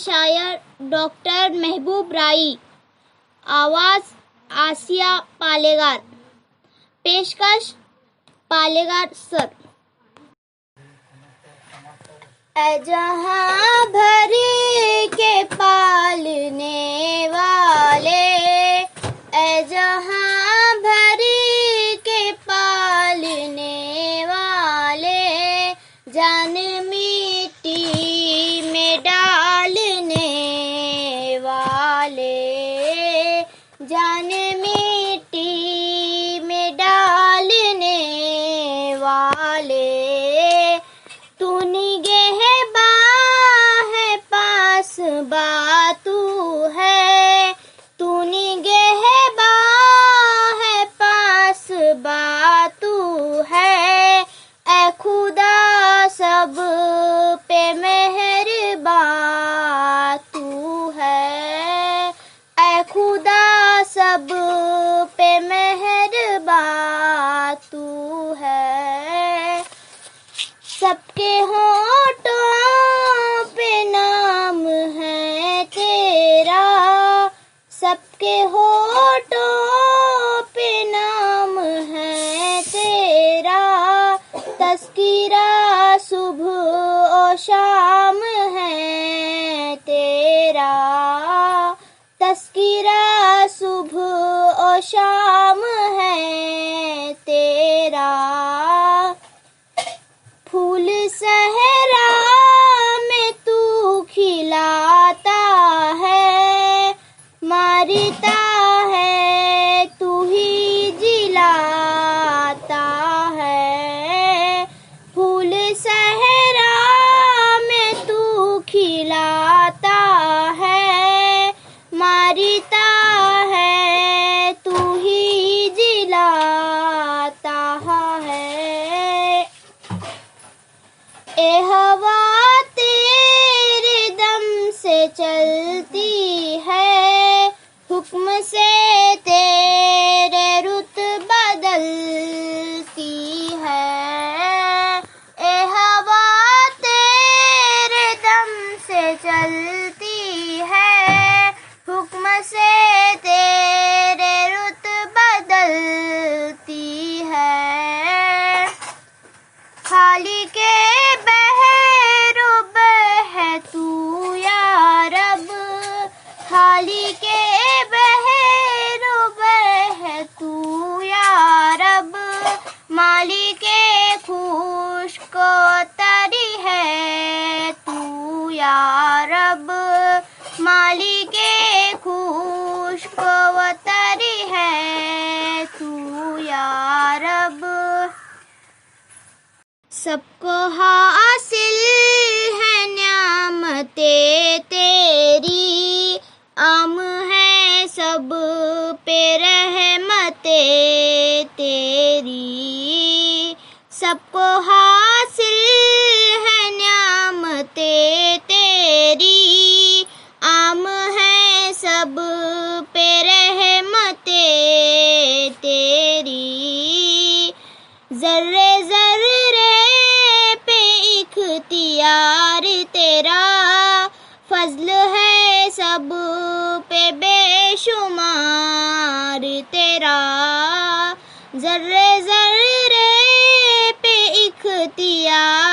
शायर डॉक्टर महबूब राई। आवाज़ आसिया पालेगार। पेशकश पालेगार सर। ऐ जहां भर के पालने वाले, ऐ जहां भर के पालने वाले, जान मिट्टी में डालने वाले, जान मिट्टी में डालने वाले, तू निगहबा है पास बातू है, तू निगहबा है पास बातू है, ऐ खुदा सब पे मेहरबा तू है, ऐ खुदा सब पे मेहरबा तू है। सबके होठों पे नाम है तेरा, सबके होठों पे नाम है तेरा, तज़किरा सुबह और शाम है तेरा, तज़किरा सुबह और शाम है तेरा। फूल सहरा में तू खिलाता है, मारता है तू ही जिलाता है, फूल सहरा में तू खिलाता है, मारता है तू ही जिलाता है। ए हवा तेरे दम से चलती है, हुक्म से तेरे रुत बदलती है, ए हवा तेरे दम से चलती है, हुक्म से तेरे रुत बदलती है। खाली के है तू या रब, खाली के बहरूब है तू या रब, माली के खुश्क तरी है तू या रब, माली के खुश्क तरी है तू या रब। सबको हासिल है न्यामतें तेरी, आम है सब पे रहमतें तेरी, सबको हासिल है न्यामतें तेरी, आम है सब पे रहमतें तेरी, ज़र्रे ज़र्रे पे इख्तियार तेरा, फज़्ल है सब पे बेशुमार तेरा, ज़र्रे ज़र्रे पे इख्तियार